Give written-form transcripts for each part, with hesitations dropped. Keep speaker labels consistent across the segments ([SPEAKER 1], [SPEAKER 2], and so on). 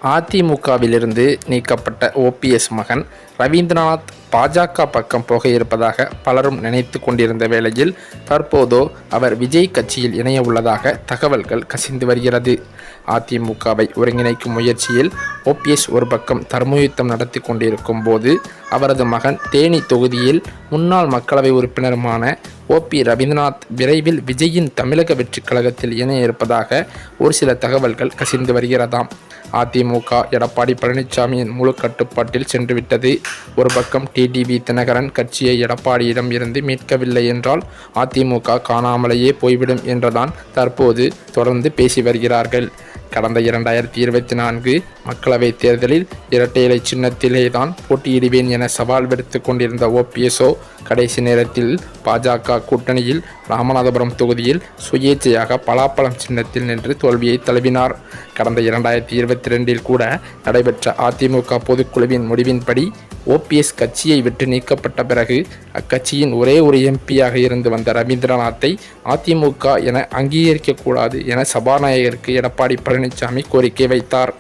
[SPEAKER 1] அதிமுகவிலிருந்து நீக்கப்பட்ட ஓபிஎஸ் மகன் ரவீந்திரநாத் பாஜக பக்கம் போக இருப்பதாக பலரும் நினைத்து கொண்டிருந்த வேளையில் தற்போதோ அவர் விஜய் கட்சியில் இணைய உள்ளதாக தகவல்கள் கசிந்து வருகிறது. அதிமுகவை ஒருங்கிணைக்கும் முயற்சியில் ஓபிஎஸ் ஒரு பக்கம் தர்மயுத்தம் நடத்தி கொண்டிருக்கும் போது அவரது மகன் தேனி தொகுதியில் முன்னாள் மக்களவை உறுப்பினருமான ஓபி ரவீந்திரநாத் விரைவில் விஜயின் தமிழக வெற்றிக் கழகத்தில் இணைய இருப்பதாக ஒரு சில தகவல்கள் கசிந்து வருகிறதாம். அதிமுக எடப்பாடி பழனிசாமியின் முழு கட்டுப்பாட்டில் சென்றுவிட்டது. ஒரு பக்கம் டிடிவி தினகரன் கட்சியை எடப்பாடியிடம் இருந்து மீட்கவில்லை என்றால் அதிமுக காணாமலேயே போய்விடும் என்றுதான் தற்போது தொடர்ந்து பேசி வருகிறார்கள். கடந்த 2024 மக்களவைத் தேர்தலில் இரட்டை இலை சின்னத்திலேதான் போட்டியிடுவேன் என சவால் விடுத்து கொண்டிருந்த ஓபிஎஸ்ஓ கடைசி நேரத்தில் பாஜக கூட்டணியில் ராமநாதபுரம் தொகுதியில் சுயேட்சையாக பலாப்பழம் சின்னத்தில் நின்று தோல்வியை தழுவினார். கடந்த 2022 கூட நடைபெற்ற அதிமுக பொதுக்குழுவின் முடிவின்படி ஓபிஎஸ் கட்சியை விட்டு நீக்கப்பட்ட பிறகு அக்கட்சியின் ஒரே ஒரு எம்பியாக இருந்து வந்த ரவீந்திரநாத்தை அதிமுக என அங்கீகரிக்கக்கூடாது என சபாநாயகருக்கு எடப்பாடி பழனிசாமி கோரிக்கை வைத்தார்.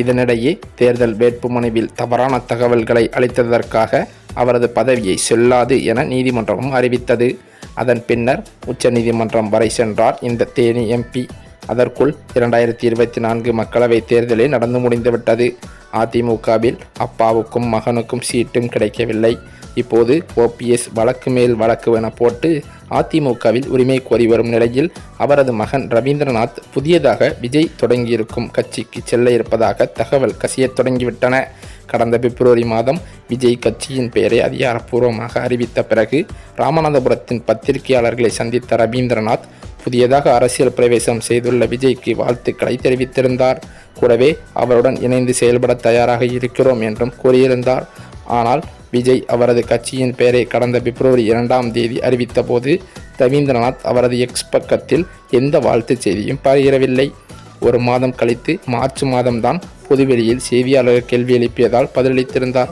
[SPEAKER 1] இதனிடையே தேர்தல் வேட்புமனுவில் தவறான தகவல்களை அளித்ததற்காக அவரது பதவியை செல்லாது என நீதிமன்றமும் அறிவித்தது. அதன் பின்னர் உச்சநீதிமன்றம் வரை சென்றார் இந்த தேனி எம்பி. அதற்குள் 2024 மக்களவைத் தேர்தலே நடந்து முடிந்துவிட்டது. அதிமுகவில் அப்பாவுக்கும் மகனுக்கும் சீட்டும் கிடைக்கவில்லை. இப்போது ஓபிஎஸ் வழக்கு மேல் வழக்கு என போட்டு அதிமுகவில் உரிமை கோரி வரும் நிலையில் அவரது மகன் ரவீந்திரநாத் புதியதாக விஜய் தொடங்கியிருக்கும் கட்சிக்கு செல்ல இருப்பதாக தகவல் கசியத் தொடங்கிவிட்டன. கடந்த பிப்ரவரி மாதம் விஜய் கட்சியின் பெயரை அதிகாரப்பூர்வமாக அறிவித்த பிறகு ராமநாதபுரத்தின் பத்திரிகையாளர்களை சந்தித்த ரவீந்திரநாத் புதியதாக அரசியல் பிரவேசம் செய்துள்ள விஜய்க்கு வாழ்த்துக்களை தெரிவித்திருந்தார். கூடவே அவருடன் இணைந்து செயல்பட தயாராக இருக்கிறோம் என்றும் கூறியிருந்தார். ஆனால் விஜய் அவரது கட்சியின் பெயரை கடந்த பிப்ரவரி 2ஆம் தேதி அறிவித்த போது ரவீந்திரநாத் அவரது எக்ஸ் பக்கத்தில் எந்த வாழ்த்து செய்தியும் பகிரவில்லை. ஒரு மாதம் கழித்து மார்ச் மாதம்தான் பொதுவெளியில் செய்தியாளர்கள் கேள்வி எழுப்பியதால் பதிலளித்திருந்தார்.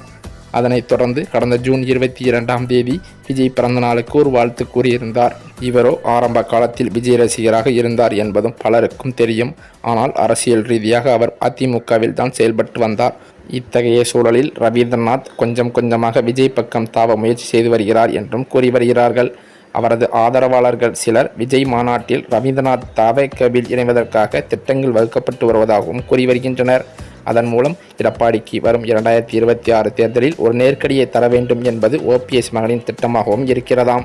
[SPEAKER 1] அதனைத் தொடர்ந்து கடந்த ஜூன் 22ஆம் தேதி விஜய் பிறந்த நாளுக்கு ஒரு வாழ்த்து கூறியிருந்தார். இவரோ ஆரம்ப காலத்தில் விஜய் ரசிகராக இருந்தார் என்பதும் பலருக்கும் தெரியும். ஆனால் அரசியல் ரீதியாக அவர் அதிமுகவில் தான் செயல்பட்டு வந்தார். இத்தகைய சூழலில் ரவீந்திரநாத் கொஞ்சம் கொஞ்சமாக விஜய் பக்கம் தாவ முயற்சி செய்து வருகிறார் என்றும் கூறி வருகிறார்கள். அவரது ஆதரவாளர்கள் சிலர் விஜய் மாநாட்டில் ரவீந்திரநாத் தவேகவில் இணைவதற்காக திட்டங்கள் வகுக்கப்பட்டு வருவதாகவும் கூறி வருகின்றனர். அதன் மூலம் எடப்பாடிக்கு வரும் 2026 தேர்தலில் ஒரு நெருக்கடியை தர வேண்டும் என்பது ஓபிஎஸ் மகனின் திட்டமாகவும் இருக்கிறதாம்.